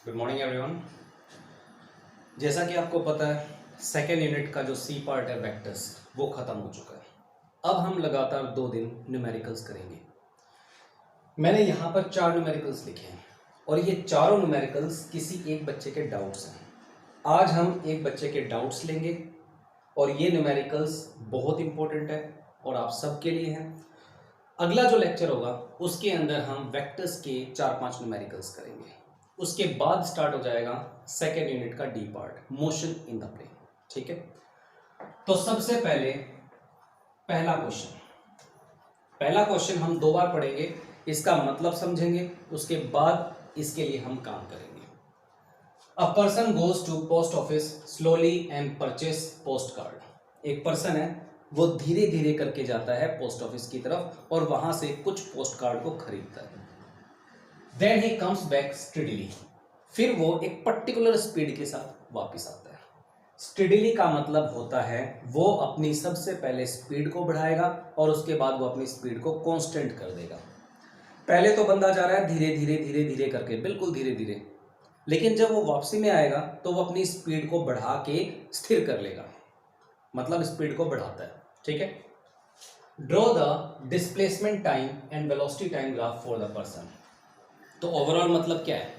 Good morning everyone. जैसा कि आपको पता है सेकेंड यूनिट का जो सी पार्ट है वेक्टर्स वो ख़त्म हो चुका है। अब हम लगातार 2 दिन न्यूमेरिकल्स करेंगे। मैंने यहाँ पर 4 न्यूमेरिकल्स लिखे हैं और ये चारों न्यूमेरिकल्स किसी एक बच्चे के डाउट्स हैं। आज हम एक बच्चे के डाउट्स लेंगे और ये न्यूमेरिकल्स बहुत इंपॉर्टेंट है और आप सबके लिए हैं। अगला जो लेक्चर होगा उसके अंदर हम वेक्टर्स के 4-5 न्यूमेरिकल्स करेंगे। उसके बाद स्टार्ट हो जाएगा सेकेंड यूनिट का D part, motion in the plane. ठीक है, तो सबसे पहले पहला क्वेश्चन हम 2 बार पढ़ेंगे, इसका मतलब समझेंगे, उसके बाद इसके लिए हम काम करेंगे। A person goes to post office slowly and purchase post card. एक पर्सन है वो धीरे धीरे करके जाता है पोस्ट ऑफिस की तरफ और वहां से कुछ पोस्ट कार्ड को खरीदता है। Then he comes back steadily. फिर वो एक पर्टिकुलर स्पीड के साथ वापस आता है। स्टेडिली का मतलब होता है वो अपनी सबसे पहले स्पीड को बढ़ाएगा और उसके बाद वो अपनी स्पीड को कांस्टेंट कर देगा। पहले तो बंदा जा रहा है धीरे धीरे करके, बिल्कुल धीरे धीरे, लेकिन जब वो वापसी में आएगा तो वो अपनी स्पीड को बढ़ा के स्थिर कर लेगा, मतलब स्पीड को बढ़ाता है। ठीक है, draw the displacement time and velocity time graph for the person. तो ओवरऑल मतलब क्या है,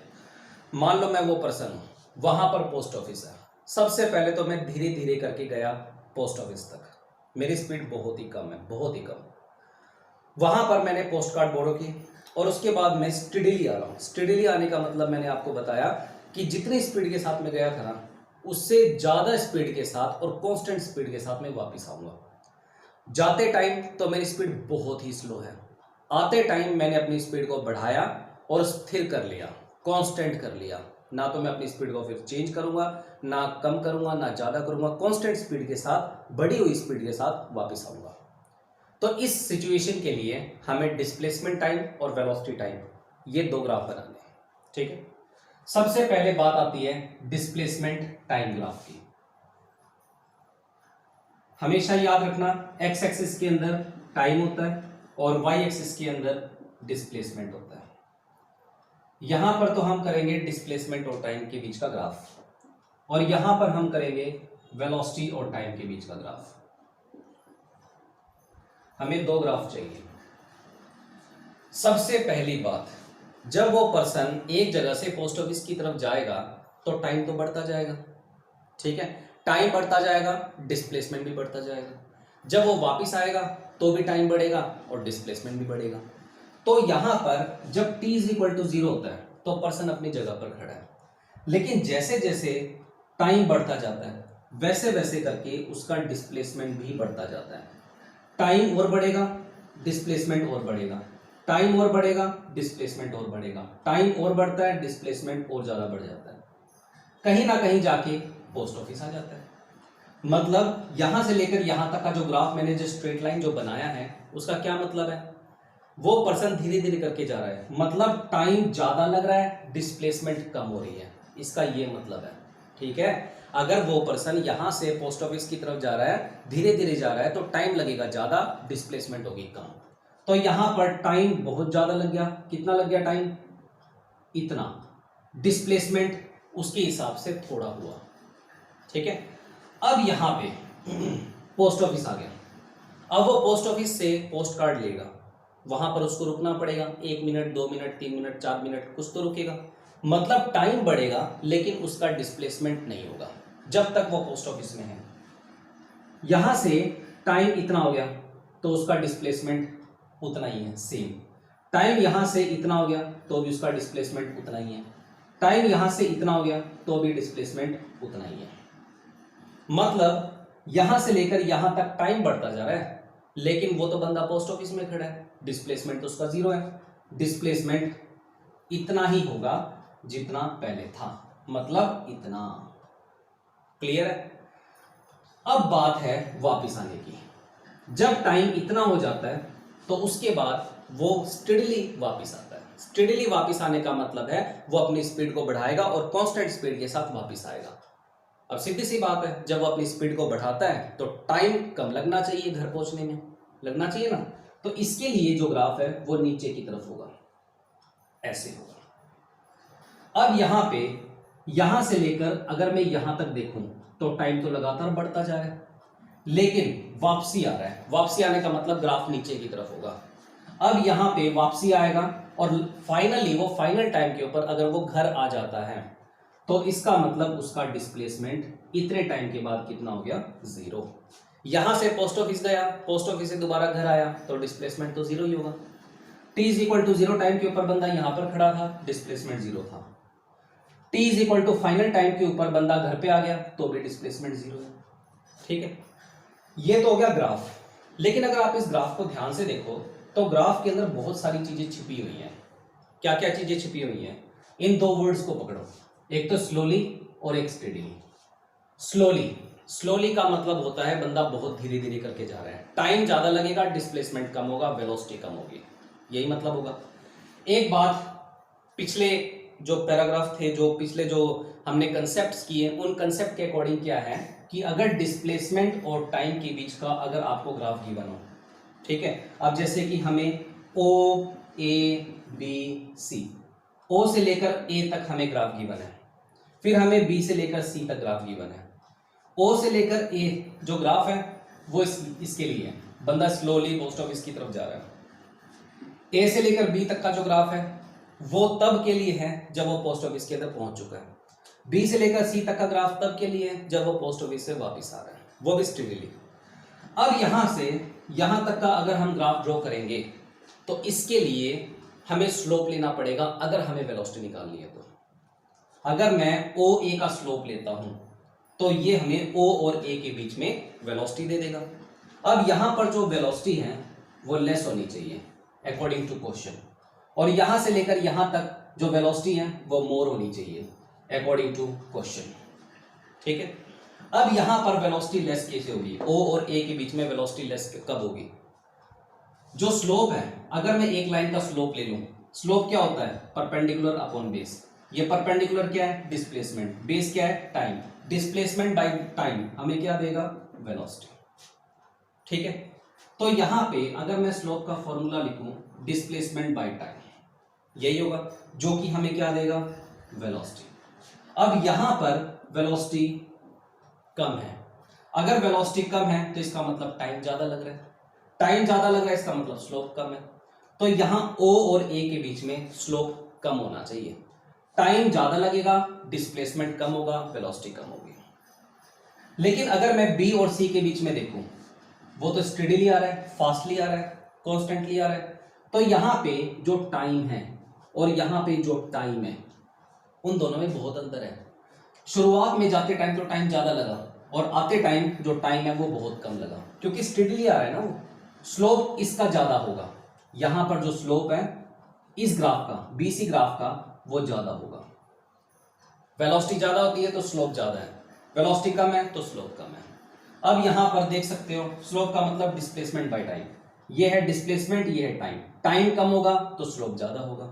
मान लो मैं वो पर्सन हूं, वहां पर पोस्ट ऑफिस है। सबसे पहले तो मैं धीरे धीरे करके गया पोस्ट ऑफिस तक, मेरी स्पीड बहुत ही कम है, बहुत ही कम। वहां पर मैंने पोस्ट कार्ड बोरो की और उसके बाद मैं स्टेडिली आ रहा हूं। स्टेडिली आने का मतलब मैंने आपको बताया कि जितनी स्पीड के साथ में गया था ना, उससे ज्यादा स्पीड के साथ और कांस्टेंट स्पीड के साथ में वापस आऊंगा। जाते टाइम तो मेरी स्पीड बहुत ही स्लो है, आते टाइम मैंने अपनी स्पीड को बढ़ाया और स्थिर कर लिया, कांस्टेंट कर लिया। ना तो मैं अपनी स्पीड को फिर चेंज करूंगा, ना कम करूंगा, ना ज्यादा करूंगा, कांस्टेंट स्पीड के साथ, बढ़ी हुई स्पीड के साथ वापस आऊंगा। तो इस सिचुएशन के लिए हमें डिस्प्लेसमेंट टाइम और वेलोसिटी टाइम ये 2 ग्राफ बनाने हैं। ठीक है, सबसे पहले बात आती है डिस्प्लेसमेंट टाइम ग्राफ की। हमेशा याद रखना एक्स एक्सिस के अंदर टाइम होता है और वाई एक्सिस के अंदर डिस्प्लेसमेंट होता है। यहां पर तो हम करेंगे डिस्प्लेसमेंट और टाइम के बीच का ग्राफ और यहां पर हम करेंगे वेलोसिटी और टाइम के बीच का ग्राफ। हमें 2 ग्राफ चाहिए। सबसे पहली बात, जब वो पर्सन एक जगह से पोस्ट ऑफिस की तरफ जाएगा तो टाइम तो बढ़ता जाएगा। ठीक है, टाइम बढ़ता जाएगा, डिस्प्लेसमेंट भी बढ़ता जाएगा। जब वो वापस आएगा तो भी टाइम बढ़ेगा और डिस्प्लेसमेंट भी बढ़ेगा। तो यहां पर जब t = 0 होता है तो पर्सन अपनी जगह पर खड़ा है, लेकिन जैसे जैसे टाइम बढ़ता जाता है वैसे वैसे करके उसका डिस्प्लेसमेंट भी बढ़ता जाता है। टाइम और बढ़ेगा, डिस्प्लेसमेंट और बढ़ेगा, टाइम और बढ़ेगा, डिस्प्लेसमेंट और बढ़ेगा, टाइम और बढ़ता है, डिस्प्लेसमेंट और ज्यादा बढ़ जाता है। कहीं ना कहीं जाके पोस्ट ऑफिस आ जाता है। मतलब यहां से लेकर यहां तक का जो ग्राफ मैंने जो स्ट्रेट लाइन जो बनाया है उसका क्या मतलब है, वो पर्सन धीरे धीरे करके जा रहा है, मतलब टाइम ज्यादा लग रहा है, डिस्प्लेसमेंट कम हो रही है, इसका ये मतलब है। ठीक है, अगर वो पर्सन यहां से पोस्ट ऑफिस की तरफ जा रहा है, धीरे धीरे जा रहा है, तो टाइम लगेगा ज्यादा, डिस्प्लेसमेंट होगी कम। तो यहां पर टाइम बहुत ज्यादा लग गया। कितना लग गया टाइम? इतना। डिस्प्लेसमेंट उसके हिसाब से थोड़ा हुआ। ठीक है, अब यहां पे पोस्ट ऑफिस आ गया। अब वो पोस्ट ऑफिस से पोस्ट कार्ड लेगा, वहां पर उसको रुकना पड़ेगा 1 मिनट, 2 मिनट, 3 मिनट, 4 मिनट, कुछ तो रुकेगा। मतलब टाइम बढ़ेगा लेकिन उसका डिस्प्लेसमेंट नहीं होगा जब तक वो पोस्ट ऑफिस में है। यहां से टाइम इतना हो गया तो उसका डिस्प्लेसमेंट उतना ही है, सेम। टाइम यहां से इतना हो गया तो भी उसका डिस्प्लेसमेंट उतना ही है। टाइम यहां से इतना हो गया तो भी डिस्प्लेसमेंट उतना ही है। मतलब यहां से लेकर यहां तक टाइम बढ़ता जा रहा है लेकिन वो तो बंदा पोस्ट ऑफिस में खड़ा है, डिस्प्लेसमेंट तो उसका 0 है। डिस्प्लेसमेंट इतना ही होगा जितना पहले था, मतलब इतना। क्लियर है? अब बात है वापस आने की। जब टाइम इतना हो जाता है तो उसके बाद वो स्टेडली वापस आता है। स्टेडली वापस आने का मतलब है वो अपनी स्पीड को बढ़ाएगा और कांस्टेंट स्पीड के साथ वापस आएगा। अब सीधी सी बात है, जब वो अपनी स्पीड को बढ़ाता है तो टाइम कम लगना चाहिए, घर पहुंचने में लगना चाहिए ना। तो इसके लिए जो ग्राफ है वो नीचे की तरफ होगा, ऐसे होगा। अब यहां से लेकर अगर मैं यहां तक देखूं तो टाइम तो लगातार बढ़ता जा रहा है, लेकिन वापसी आ रहा है। वापसी आने का मतलब ग्राफ नीचे की तरफ होगा। अब यहां पे वापसी आएगा और फाइनली वो फाइनल टाइम के ऊपर अगर वो घर आ जाता है तो इसका मतलब उसका डिस्प्लेसमेंट इतने टाइम के बाद कितना हो गया, 0। यहां से पोस्ट ऑफिस गया, पोस्ट ऑफिस से दोबारा घर आया तो डिस्प्लेसमेंट तो 0 ही होगा। t is equal to 0 time के ऊपर बंदा यहां पर खड़ा था, डिस्प्लेसमेंट 0 था। t is equal to final time के ऊपर बंदा घर पे आ गया तो भी डिस्प्लेसमेंट 0 है। ठीक है, ये तो हो गया ग्राफ। लेकिन अगर आप इस ग्राफ को ध्यान से देखो तो ग्राफ के अंदर बहुत सारी चीजें छिपी हुई हैं। क्या क्या चीजें छिपी हुई हैं? इन दो वर्ड्स को पकड़ो, एक तो स्लोली और एक स्टेडीली। स्लोली का मतलब होता है बंदा बहुत धीरे धीरे करके जा रहा है, टाइम ज्यादा लगेगा, डिस्प्लेसमेंट कम होगा, वेलोसिटी कम होगी, यही मतलब होगा। एक बात, पिछले जो पैराग्राफ थे, जो पिछले जो हमने कंसेप्ट्स किए, उन कंसेप्ट के अकॉर्डिंग क्या है कि अगर डिस्प्लेसमेंट और टाइम के बीच का अगर आपको ग्राफ गिवन हो, ठीक है, अब जैसे कि हमें ओ ए बी सी, ओ से लेकर ए तक हमें ग्राफ गिवन है, फिर हमें बी से लेकर सी तक ग्राफ गिवन है, ओ से लेकर ए जो ग्राफ है वो इसके लिए है, बंदा स्लोली पोस्ट ऑफिस की तरफ जा रहा है। ए से लेकर बी तक का जो ग्राफ है वो तब के लिए है जब वो पोस्ट ऑफिस के अंदर पहुंच चुका है। बी से लेकर सी तक का ग्राफ तब के लिए है जब वो पोस्ट ऑफिस से वापस आ रहा है, वो भी स्टेडीली। अब यहां से यहां तक का अगर हम ग्राफ ड्रॉ करेंगे तो इसके लिए हमें स्लोप लेना पड़ेगा अगर हमें वेलोसिटी निकालनी है। तो अगर मैं ओ ए का स्लोप लेता हूं तो ये हमें ओ और ए के बीच में वेलोसिटी दे देगा। अब यहां पर जो वेलोसिटी है वो लेस होनी चाहिए अकॉर्डिंग टू क्वेश्चन, और यहां से लेकर यहां तक जो वेलोसिटी है वो मोर होनी चाहिए अकॉर्डिंग टू क्वेश्चन। ठीक है, अब यहां पर वेलोसिटी लेस कैसे होगी? ओ और ए के बीच में वेलोसिटी लेस कब होगी? जो स्लोप है, अगर मैं एक लाइन का स्लोप ले लूं, स्लोप क्या होता है? Perpendicular upon base. ये परपेंडिकुलर क्या है? डिस्प्लेसमेंट। बेस क्या है? टाइम। डिस्प्लेसमेंट बाय टाइम हमें क्या देगा? वेलोसिटी। ठीक है, तो यहां पे अगर मैं स्लोप का फॉर्मूला लिखूं, डिस्प्लेसमेंट बाय टाइम, यही होगा, जो कि हमें क्या देगा? वेलोसिटी। अब यहां पर वेलोसिटी कम है, अगर वेलोसिटी कम है तो इसका मतलब टाइम ज्यादा लग रहा है, टाइम ज्यादा लग रहा है इसका मतलब स्लोप कम है। तो यहां O और A के बीच में स्लोप कम होना चाहिए, टाइम ज्यादा लगेगा, डिस्प्लेसमेंट कम होगा, वेलोसिटी कम होगी। लेकिन अगर मैं B और C के बीच में देखूं, वो तो स्टेडीली आ रहा है, फास्टली आ रहा है, कॉन्स्टेंटली आ रहा है, तो यहां पे जो टाइम है और यहां पे जो टाइम है उन दोनों में बहुत अंतर है। शुरुआत में जाते टाइम तो टाइम ज्यादा लगा और आते टाइम जो टाइम है वो बहुत कम लगा, क्योंकि स्टेडीली आ रहा है ना, वो स्लोप इसका ज्यादा होगा। यहां पर जो स्लोप है इस ग्राफ का, बीसी ग्राफ का, वो ज्यादा होगा। वेलोसिटी ज्यादा होती है तो स्लोप ज्यादा है, वेलोसिटी कम है तो स्लोप कम है। अब यहां पर देख सकते हो, स्लोप का मतलब डिस्प्लेसमेंट बाय टाइम, ये है डिस्प्लेसमेंट, ये है टाइम। टाइम कम होगा तो स्लोप ज्यादा होगा।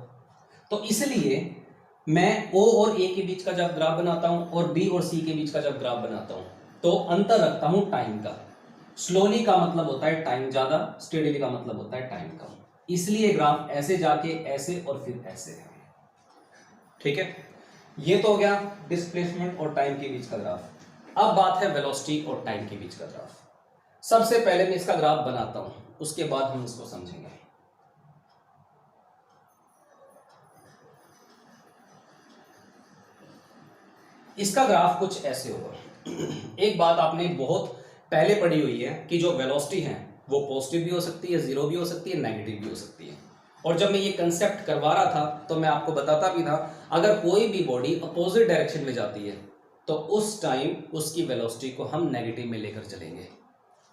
तो इसलिए मैं O और A के बीच का जब ग्राफ बनाता हूं और B और C के बीच का जब ग्राफ बनाता हूं तो अंतर रखता हूं टाइम का। स्लोली का मतलब होता है टाइम ज्यादा, स्टेडीली का मतलब होता है टाइम कम, इसलिए ग्राफ ऐसे जाके ऐसे और फिर ऐसे है। ठीक है, ये तो हो गया डिस्प्लेसमेंट और टाइम के बीच का ग्राफ। अब बात है वेलोसिटी और टाइम के बीच का ग्राफ। सबसे पहले मैं इसका ग्राफ बनाता हूं, उसके बाद हम इसको समझेंगे। इसका ग्राफ कुछ ऐसे होगा। एक बात आपने बहुत पहले पढ़ी हुई है कि जो वेलोसिटी है वो पॉजिटिव भी हो सकती है, जीरो भी हो सकती है, नेगेटिव भी हो सकती है। और जब मैं ये कंसेप्ट करवा रहा था तो मैं आपको बताता भी था, अगर कोई भी बॉडी अपोजिट डायरेक्शन में जाती है तो उस टाइम उसकी वेलोसिटी को हम नेगेटिव में लेकर चलेंगे।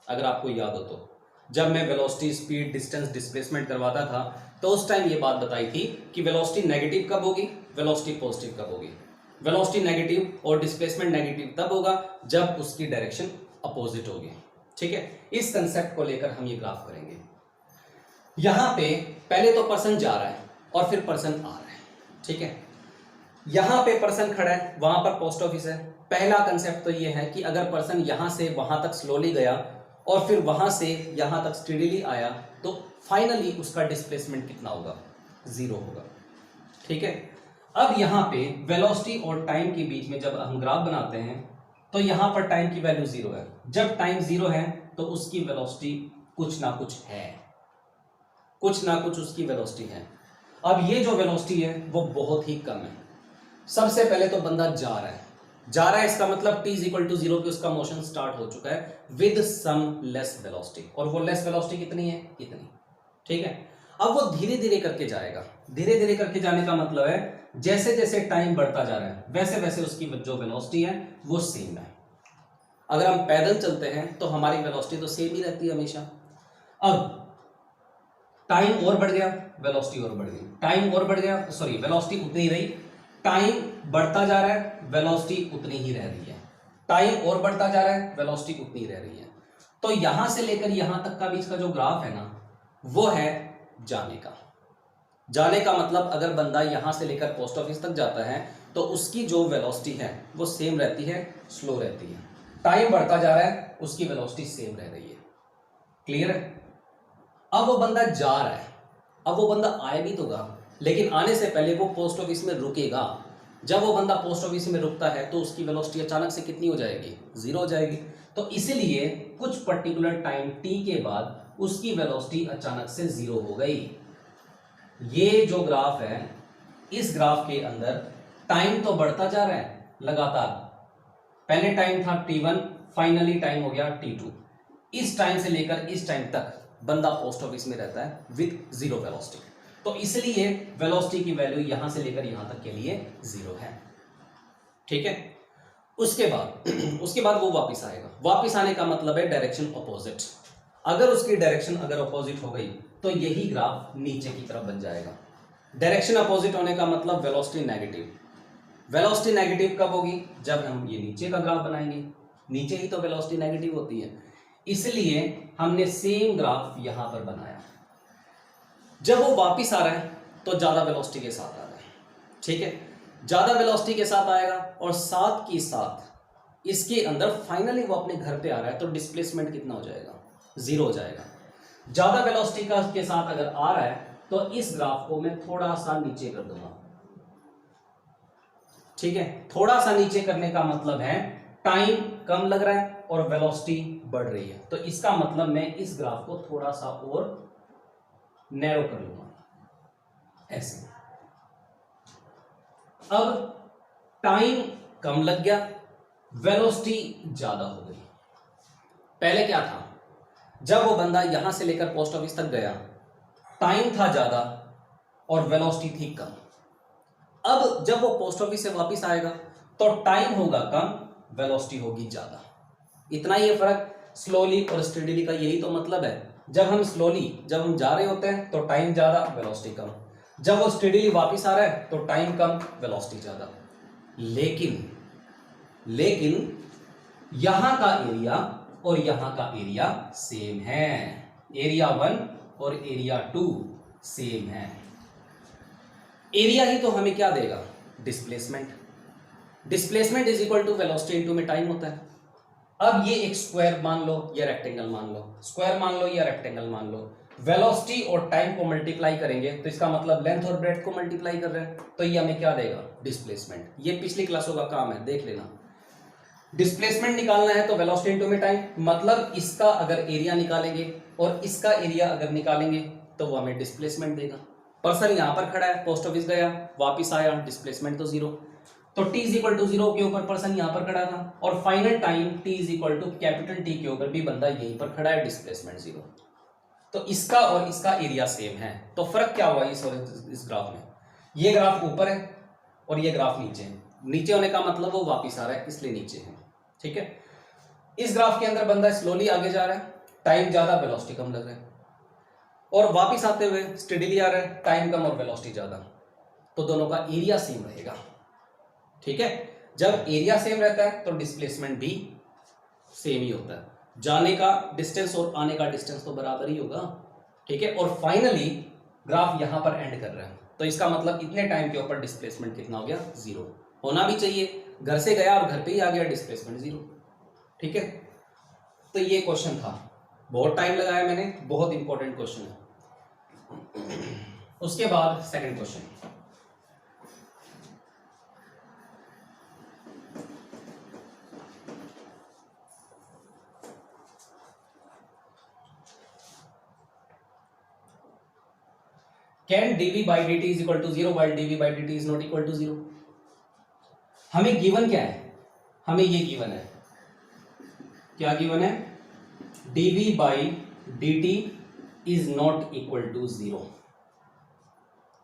अगर आपको याद हो तो जब मैं वेलोसिटी, स्पीड, डिस्टेंस, डिस्प्लेसमेंट करवाता था तो उस टाइम ये बात बताई थी कि वेलोसिटी नेगेटिव कब होगी, वेलोसिटी पॉजिटिव कब होगी। वेलोसिटी नेगेटिव और डिस्प्लेसमेंट नेगेटिव तब होगा जब उसकी डायरेक्शन अपोजिट होगी। ठीक है, इस कंसेप्ट को लेकर हम ये ग्राफ करेंगे। यहां पे पहले तो पर्सन जा रहा है और फिर पर्सन आ रहा है। ठीक है, यहां पे पर्सन खड़ा है, वहां पर पोस्ट ऑफिस है। पहला कंसेप्ट तो ये है कि अगर पर्सन यहां से वहां तक स्लोली गया और फिर वहां से यहां तक स्टेडीली आया तो फाइनली उसका डिस्प्लेसमेंट कितना होगा? 0 होगा। ठीक है, अब यहां पे वेलोसिटी और टाइम के बीच में जब हम ग्राफ बनाते हैं तो यहां पर टाइम की वैल्यू 0 है। जब टाइम 0 है तो उसकी वेलोसिटी कुछ ना कुछ है, कुछ ना कुछ उसकी वेलोसिटी है। अब ये जो वेलोसिटी है वो बहुत ही कम है। सबसे पहले तो बंदा जा रहा है, इसका मतलब t इज इक्वल टू 0 पे उसका मोशन स्टार्ट हो चुका है विद सम लेस वेलोसिटी, और वो लेस वेलोसिटी कितनी है, इतनी, ठीक है। अब वो धीरे धीरे करके जाएगा, धीरे धीरे करके जाने का मतलब है जैसे जैसे टाइम बढ़ता जा रहा है वैसे वैसे उसकी जो वेलोसिटी है वो सेम है। अगर हम पैदल चलते हैं तो हमारी वेलोसिटी तो सेम ही रहती है हमेशा। अब टाइम और बढ़ गया, वेलोसिटी और बढ़ गई, टाइम और बढ़ गया, सॉरी वेलोसिटी उतनी रही, टाइम बढ़ता जा रहा है, वेलोसिटी उतनी ही रह रही है, टाइम और बढ़ता जा रहा है, वेलोसिटी उतनी रह रही है। तो यहां से लेकर यहां तक का बीच का जो ग्राफ है ना वो है जाने का। जाने का मतलब अगर बंदा यहां से लेकर पोस्ट ऑफिस तक जाता है तो उसकी जो वेलोसिटी है वो सेम रहती है, स्लो रहती है। टाइम बढ़ता जा रहा है, उसकी वेलोसिटी सेम रह रही है। क्लियर है? अब वो बंदा जा रहा है, अब वो बंदा आए भी तो गा, लेकिन आने से पहले वो पोस्ट ऑफिस में रुकेगा। जब वो बंदा पोस्ट ऑफिस में रुकता है तो उसकी वेलोसिटी अचानक से कितनी हो जाएगी, 0 हो जाएगी। तो इसीलिए कुछ पर्टिकुलर टाइम t के बाद उसकी वेलोसिटी अचानक से 0 हो गई। ये जो ग्राफ है, इस ग्राफ के अंदर टाइम तो बढ़ता जा रहा है लगातार। पहले टाइम था t1, फाइनली टाइम हो गया t2। इस टाइम से लेकर इस टाइम तक बंदा पोस्ट ऑफिस में रहता है विद 0 वेलोसिटी। तो इसलिए वेलोसिटी की वैल्यू यहां से लेकर यहां तक के लिए 0 है, ठीक है। उसके बाद वो वापस आएगा। वापस आने का मतलब है डायरेक्शन अपोजिट। अगर उसकी डायरेक्शन अगर अपोजिट हो गई तो यही ग्राफ नीचे की तरफ बन जाएगा। डायरेक्शन अपोजिट होने का मतलब वेलोसिटी नेगेटिव। वेलोसिटी नेगेटिव कब होगी, जब हम ये नीचे का ग्राफ बनाएंगे। नीचे ही तो वेलोसिटी नेगेटिव होती है, इसलिए हमने सेम ग्राफ यहां पर बनाया। जब वो वापस आ रहा है तो ज्यादा वेलोसिटी के साथ आ रहा है, ठीक है। ज्यादा वेलोसिटी के साथ आएगा और साथ की साथ इसके अंदर फाइनली वो अपने घर पे आ रहा है तो डिस्प्लेसमेंट कितना हो जाएगा, 0 हो जाएगा। ज्यादा वेलोसिटी के साथ अगर आ रहा है तो इस ग्राफ को मैं थोड़ा सा नीचे कर दूंगा, ठीक है। थोड़ा सा नीचे करने का मतलब है टाइम कम लग रहा है और वेलोसिटी बढ़ रही है, तो इसका मतलब मैं इस ग्राफ को थोड़ा सा और नैरो कर लूंगा ऐसे। अब टाइम कम लग गया, वेलोसिटी ज्यादा हो गई। पहले क्या था, जब वो बंदा यहां से लेकर पोस्ट ऑफिस तक गया टाइम था ज्यादा और वेलोसिटी थी कम। अब जब वो पोस्ट ऑफिस से वापस आएगा तो टाइम होगा कम, वेलोसिटी होगी ज्यादा। इतना ही फर्क। स्लोली और स्टेडीली का यही तो मतलब है। जब हम जा रहे होते हैं तो टाइम ज्यादा, वेलोसिटी कम। जब वो स्टेडीली वापस आ रहा है तो टाइम कम, वेलोसिटी ज्यादा। लेकिन यहां का एरिया और यहां का एरिया सेम है। एरिया 1 और एरिया 2 सेम है। एरिया ही तो हमें क्या देगा, displacement. Displacement is equal to velocity into में टाइम होता है। अब ये एक स्क्वायर मान लो या रेक्टेंगल मान लो, स्क्वायर मान लो या रेक्टेंगल मान लो, वेलोसिटी और टाइम को मल्टीप्लाई करेंगे तो इसका मतलब लेंथ और ब्रेड्थ को मल्टीप्लाई कर रहे हैं, तो ये हमें क्या देगा, डिस्प्लेसमेंट। ये पिछली क्लासों का काम है, देख लेना। डिस्प्लेसमेंट निकालना है तो वेलोसिटी इनटू में टाइम, मतलब इसका अगर एरिया निकालेंगे और इसका एरिया अगर निकालेंगे तो वो हमें डिस्प्लेसमेंट देगा। पर्सन यहां पर खड़ा है, पोस्ट ऑफिस गया, वापिस आया, डिस्प्लेसमेंट तो 0। तो t इज इक्वल टू 0 के ऊपर पर्सन यहां पर खड़ा था, और final time t is equal to capital T के ऊपर भी बंदा यहीं पर खड़ा है, डिस्प्लेसमेंट 0। तो इसका और इसका एरिया सेम है। तो फर्क क्या हुआ इस और इस ग्राफ में, ये ग्राफ ऊपर है और ये ग्राफ नीचे है। नीचे होने का मतलब वो वापिस आ रहा है, इसलिए नीचे है, ठीक है। इस ग्राफ के अंदर बंदा स्लोली आगे जा रहा है, टाइम ज्यादा, वेलोसिटी कम लग रहा है, और वापिस आते हुए स्टेडीली आ रहा है, टाइम कम और वेलोसिटी ज्यादा। तो दोनों का एरिया सेम रहेगा, ठीक है। जब एरिया सेम रहता है तो डिस्प्लेसमेंट भी सेम ही होता है। जाने का डिस्टेंस और आने का डिस्टेंस तो बराबर ही होगा, ठीक है। और फाइनली ग्राफ यहां पर एंड कर रहा है, तो इसका मतलब इतने टाइम के ऊपर डिस्प्लेसमेंट कितना हो गया, 0 होना भी चाहिए। घर से गया और घर पे ही आ गया, डिस्प्लेसमेंट 0, ठीक है। तो ये क्वेश्चन था, बहुत टाइम लगाया मैंने, बहुत इंपॉर्टेंट क्वेश्चन है। उसके बाद second question, can dv by dt is equal to zero while dv by dt is not equal to zero. हमें गिवन क्या है, हमें ये गिवन है, क्या गिवन है, dv by dt is not equal to zero.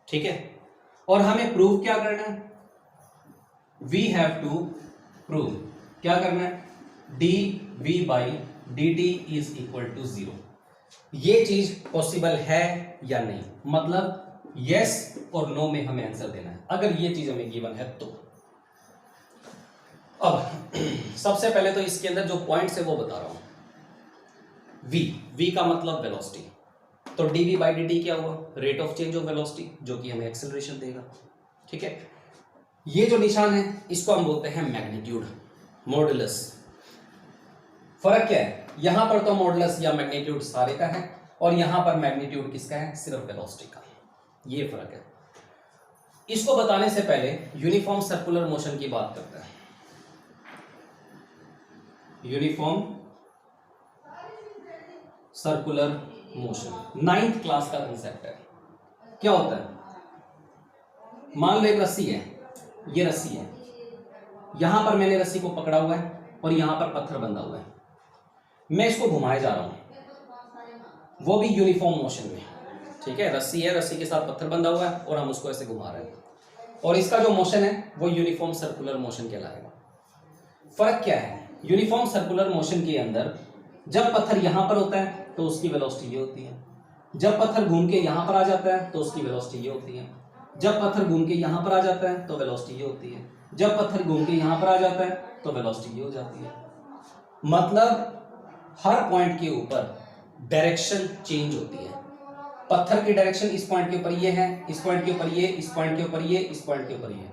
ठीक है, और हमें प्रूव क्या करना है, वी हैव टू प्रूव, क्या करना है, dv by dt is equal to zero. ये चीज पॉसिबल है या नहीं, मतलब यस और नो में हमें आंसर देना है, अगर ये चीज हमें गिवन है तो। अब सबसे पहले तो इसके अंदर जो पॉइंट्स है वो बता रहा हूं। v का मतलब वेलोसिटी, तो dv by dt क्या हुआ, rate of change of velocity, जो कि हमें एक्सेलरेशन देगा। ठीक है, ये जो निशान है इसको हम बोलते हैं मैग्नीट्यूड, मॉडुलस। फर्क क्या है, यहां पर तो मॉडुलस या मैग्नीट्यूड सारे का है, और यहां पर मैग्नीट्यूड किसका है, सिर्फ वेलोसिटी का। ये फर्क है। इसको बताने से पहले यूनिफॉर्म सर्कुलर मोशन की बात करते हैं। Uniform circular motion 9th class का कंसेप्ट है। क्या होता है, मान लो एक रस्सी है, ये रस्सी है, यहां पर मैंने रस्सी को पकड़ा हुआ है और यहां पर पत्थर बंधा हुआ है, मैं इसको घुमाए जा रहा हूं, वो भी यूनिफॉर्म मोशन में। ठीक है, रस्सी है, रस्सी के साथ पत्थर बंधा हुआ है और हम उसको ऐसे घुमा रहे हैं, और इसका जो मोशन है वो यूनिफॉर्म सर्कुलर मोशन कहलाएगा। फर्क क्या है, यूनिफॉर्म सर्कुलर मोशन के अंदर जब पत्थर यहां पर होता है तो उसकी वेलोसिटी ये होती है, जब पत्थर घूम के यहां पर आ जाता है तो उसकी वेलोसिटी ये होती है, जब पत्थर घूम के यहां पर आ जाता है तो वेलोसिटी ये होती है, जब पत्थर घूम के यहां पर आ जाता है तो वेलोसिटी ये हो जाती है। मतलब हर पॉइंट के ऊपर डायरेक्शन चेंज होती है। पत्थर की डायरेक्शन इस पॉइंट के ऊपर ये है, इस पॉइंट के ऊपर ये, इस पॉइंट के ऊपर ये, इस पॉइंट के ऊपर ये,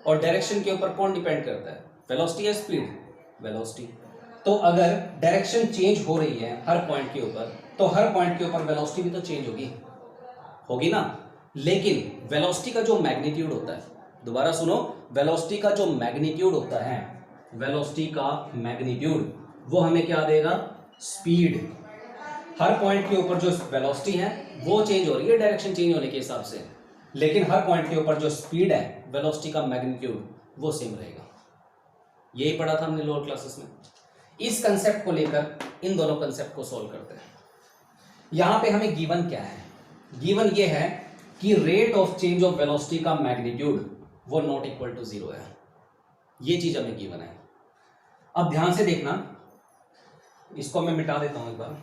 और डायरेक्शन के ऊपर कौन डिपेंड करता है, वेलोसिटी या स्पीड, वेलोसिटी। तो अगर डायरेक्शन चेंज हो रही है हर पॉइंट के ऊपर, तो हर पॉइंट के ऊपर वेलोसिटी भी तो चेंज होगी, होगी ना। लेकिन वेलोसिटी का जो मैग्नीट्यूड होता है, दोबारा सुनो, वेलोसिटी का जो मैग्नीट्यूड होता है, वेलोसिटी का मैग्नीट्यूड वो हमें क्या देगा, स्पीड। हर पॉइंट के ऊपर जो वेलोसिटी है वो चेंज हो रही है डायरेक्शन चेंज होने के हिसाब से, लेकिन हर पॉइंट के ऊपर जो स्पीड है, वेलोसिटी का मैग्नीट्यूड, वो सेम रहेगा। यही पढ़ा था हमने लोअर क्लासेस में। इस कंसेप्ट को लेकर इन दोनों कंसेप्ट को सॉल्व करते हैं। यहां पे हमें गिवन क्या है, गिवन ये है कि rate of change of velocity का मैग्नीट्यूड वो नॉट इक्वल टू जीरो है, ये चीज हमें गिवन है। अब ध्यान से देखना, इसको मैं मिटा देता हूं एक बार।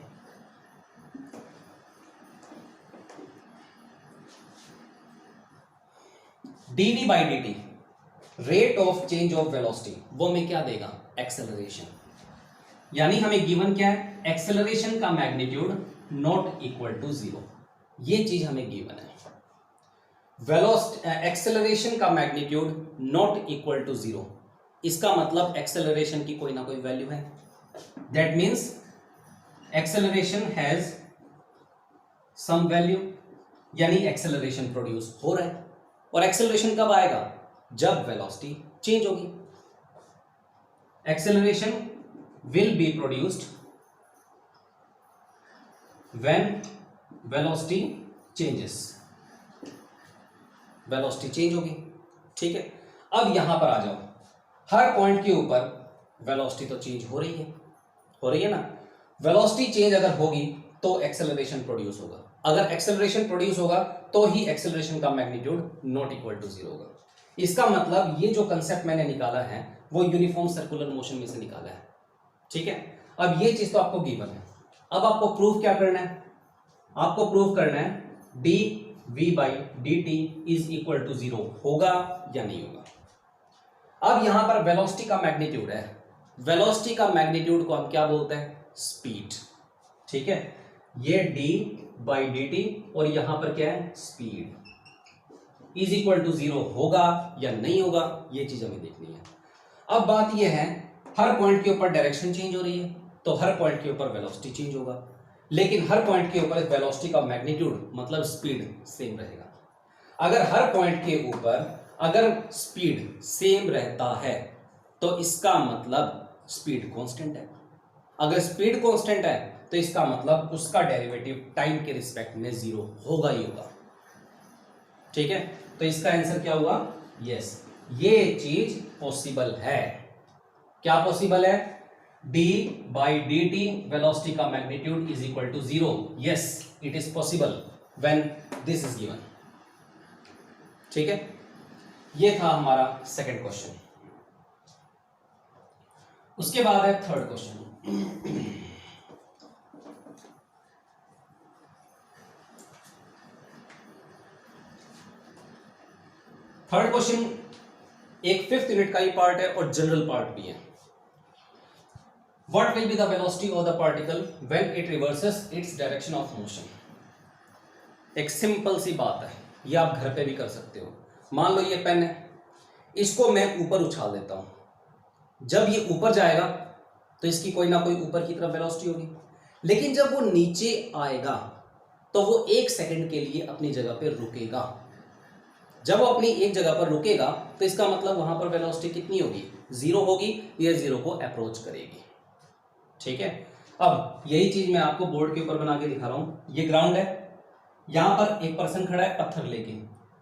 dv by dt, rate of change of velocity, वो में क्या देगा, एक्सेलरेशन। यानी हमें गिवन क्या है, एक्सेलरेशन का magnitude not equal to zero, ये चीज हमें गिवन है। वेलोसिटी, एक्सेलरेशन का magnitude not equal to zero, इसका मतलब एक्सेलरेशन की कोई ना कोई वैल्यू है। That means acceleration has some value, यानी एक्सेलरेशन प्रोड्यूस हो रहा है। और एक्सेलरेशन कब आएगा, जब वेलोसिटी चेंज होगी। Acceleration will be produced when velocity changes, velocity change होगी। ठीक है, अब यहां पर आ जाओ, हर पॉइंट के ऊपर वेलोसिटी तो चेंज हो रही है, हो रही है ना। वेलोसिटी चेंज अगर होगी तो एक्सेलरेशन प्रोड्यूस होगा, अगर एक्सेलरेशन प्रोड्यूस होगा तो ही एक्सेलरेशन का magnitude not equal to zero होगा। इसका मतलब ये जो कंसेप्ट मैंने निकाला है वो यूनिफॉर्म सर्कुलर मोशन में से निकाला है। ठीक है, अब ये चीज तो आपको गिवन है। अब आपको प्रूफ क्या करना है, आपको प्रूफ करना है dv by dt is equal to zero होगा या नहीं होगा। अब यहां पर वेलोसिटी का मैग्नीट्यूड है, वेलोसिटी का मैग्नीट्यूड को हम क्या बोलते हैं, स्पीड। ठीक है, ये d by dt और यहां पर क्या है, speed, is equal to zero होगा या नहीं होगा, ये चीज हमें देखनी है। अब बात यह है, हर पॉइंट के ऊपर डायरेक्शन चेंज हो रही है तो हर पॉइंट के ऊपर वेलोसिटी चेंज होगा, लेकिन हर पॉइंट के ऊपर वेलोसिटी का मैग्नीट्यूड मतलब स्पीड सेम रहेगा। अगर हर पॉइंट के ऊपर अगर स्पीड सेम रहता है तो इसका मतलब स्पीड कांस्टेंट है। अगर स्पीड कांस्टेंट है तो इसका मतलब उसका डेरिवेटिव टाइम के रिस्पेक्ट में जीरो होगा ही होगा। ठीक है, तो इसका आंसर क्या हुआ? यस, ये चीज पॉसिबल है। क्या पॉसिबल है? d by d t velocity का magnitude is equal to 0। Yes, it is possible when this is given. ठीक है, ये था हमारा सेकंड क्वेश्चन। उसके बाद है थर्ड क्वेश्चन। थर्ड क्वेश्चन एक 5th यूनिट का ही पार्ट है और जनरल पार्ट भी है। What will be the velocity of the particle when it reverses its direction of motion? एक सिंपल सी बात है, ये आप घर पे भी कर सकते हो। मान लो ये पेन है, इसको मैं ऊपर उछाल देता हूं। जब ये ऊपर जाएगा तो इसकी कोई ना कोई ऊपर की तरफ वेलोसिटी होगी, लेकिन जब वो नीचे आएगा तो वो 1 सेकंड के लिए अपनी जगह पे रुकेगा। जब वो अपनी एक जगह पर रुकेगा तो इसका मतलब वहां पर वेलोसिटी कितनी होगी? 0 होगी। ये 0 को अप्रोच करेगी। ठीक है, अब यही चीज मैं आपको बोर्ड के ऊपर बना के दिखा रहा हूं। ये ग्राउंड है, यहां पर एक पर्सन खड़ा है पत्थर लेके।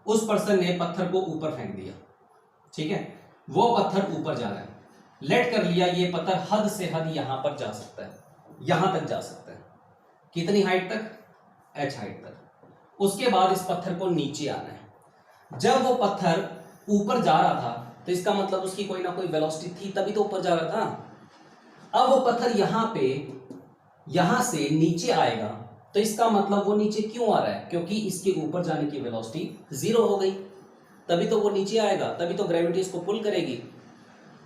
उस पर्सन ने पत्थर को ऊपर फेंक दिया। ठीक है, वो पत्थर ऊपर जा रहा है। लेट कर लिया ये पत्थर हद से हद यहां पर जा सकता है, यहां तक जा सकता है। कितनी हाइट तक? h हाइट तक। उसके बाद इस पत्थर को नीचे आना है। जब वो पत्थर ऊपर जा रहा था तो इसका मतलब उसकी कोई ना कोई वेलोसिटी थी, तभी तो ऊपर जा रहा था। अब वो पत्थर यहां से नीचे आएगा तो इसका मतलब वो नीचे क्यों आ रहा है? क्योंकि इसके ऊपर जाने की वेलोसिटी 0 हो गई, तभी तो वो नीचे आएगा, तभी तो ग्रेविटी इसको पुल करेगी।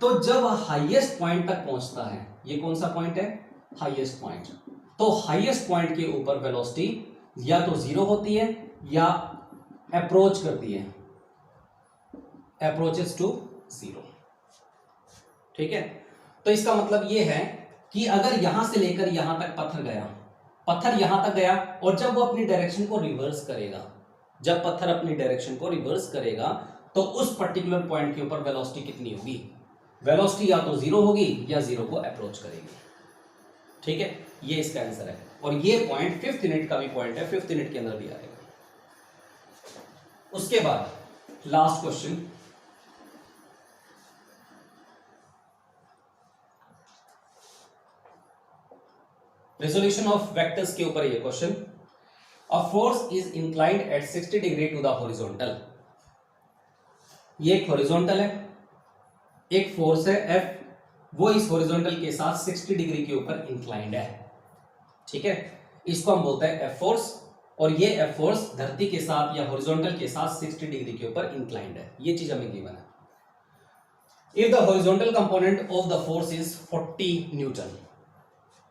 तो जब हाईएस्ट पॉइंट तक पहुंचता है, ये कौन सा पॉइंट है? Highest point. तो हाईएस्ट पॉइंट के ऊपर वेलोसिटी या तो 0 होती है या अप्रोच करती है, अप्रोचेस टू 0। ठीक है, तो इसका मतलब यह है कि अगर यहां से लेकर यहां तक पत्थर यहां तक गया और जब वो अपनी डायरेक्शन को रिवर्स करेगा, जब पत्थर अपनी डायरेक्शन को रिवर्स करेगा तो उस पर्टिकुलर पॉइंट के ऊपर वेलोसिटी कितनी होगी? वेलोसिटी या तो 0 होगी या 0 को अप्रोच करेगी। ठीक है, ये इसका आंसर है। और ये पॉइंट 5th यूनिट का भी पॉइंट है, 5th यूनिट के अंदर भी आएगा। उसके बाद last question, resolution of vectors के ऊपर ये क्वेश्चन। A force is inclined at 60 degree to the horizontal. ये एक हॉरिजॉन्टल है, एक फोर्स है F, वो इस हॉरिजॉन्टल के साथ 60 डिग्री के ऊपर इंक्लाइंड है। ठीक है, इसको हम बोलते हैं F फोर्स। और ये F फोर्स धरती के साथ या हॉरिजॉन्टल के साथ 60 डिग्री के ऊपर इंक्लाइंड है। ये चीज हमें गिवन है। If the horizontal component of the force is 40 Newton.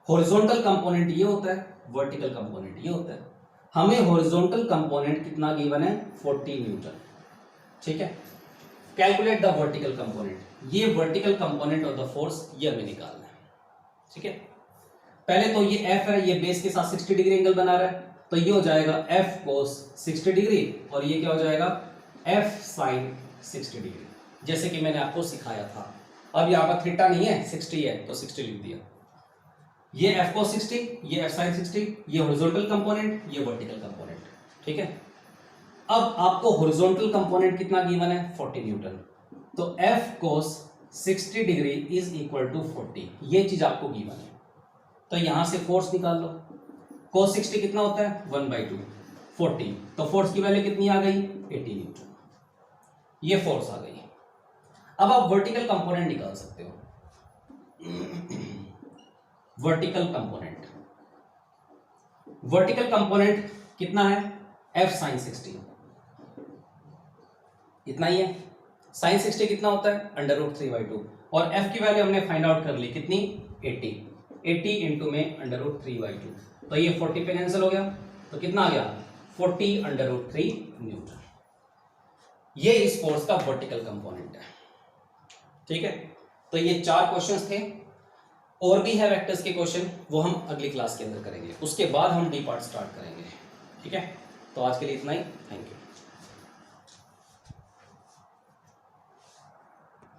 Horizontal component ये होता है, वर्टिकल कंपोनेंट ये होता है। हमें हॉरिजॉन्टल कंपोनेंट कितना गिवन है? 40 न्यूटन। ठीक है, कैलकुलेट द वर्टिकल कंपोनेंट। ये vertical component of the force ये हमें निकालना है। ठीक है, पहले तो ये F है, ये बेस के साथ 60 डिग्री एंगल बना रहा है, तो ये हो जाएगा F cos 60 डिग्री और ये क्या हो जाएगा? F sin 60 डिग्री, जैसे कि मैंने आपको सिखाया था। अब यहाँ पर थीटा नहीं है, 60 है, तो 60 लिख दिया। ये F cos 60, ये F sin 60, ये हॉरिजॉन्टल कंपोनेंट, ये वर्टिकल कंपोनेंट। ठीक है, अब आपको हॉरिजॉन्टल कंपोनेंट कितना गिवन है? 40 न्यूटन। तो F cos 60 degree is equal to 40, ये चीज आपको गिवन है। तो यहां से फोर्स निकाल लो। cos 60 कितना होता है? 1/2, 40। तो फोर्स की वैल्यू कितनी आ गई? 80 न्यूटन। ये फोर्स आ गई। अब आप वर्टिकल कंपोनेंट निकाल सकते हो। वर्टिकल कंपोनेंट कितना है? F sin 60, इतना ही है। sin 60 कितना होता है? √3/2। और F की वैल्यू हमने फाइंड आउट कर ली, कितनी? 80 इंटू में √3/2। तो ये 40 पे कैंसिल हो गया, तो कितना आ गया? 40 √3 न्यूटन। ये इस फोर्स का वर्टिकल कंपोनेंट है। ठीक है, तो ये 4 क्वेश्चंस थे। और भी है वेक्टर्स के क्वेश्चन, वो हम अगली क्लास के अंदर करेंगे। उसके बाद हम डी पार्ट स्टार्ट करेंगे। ठीक है, तो आज के लिए इतना ही। Thank you.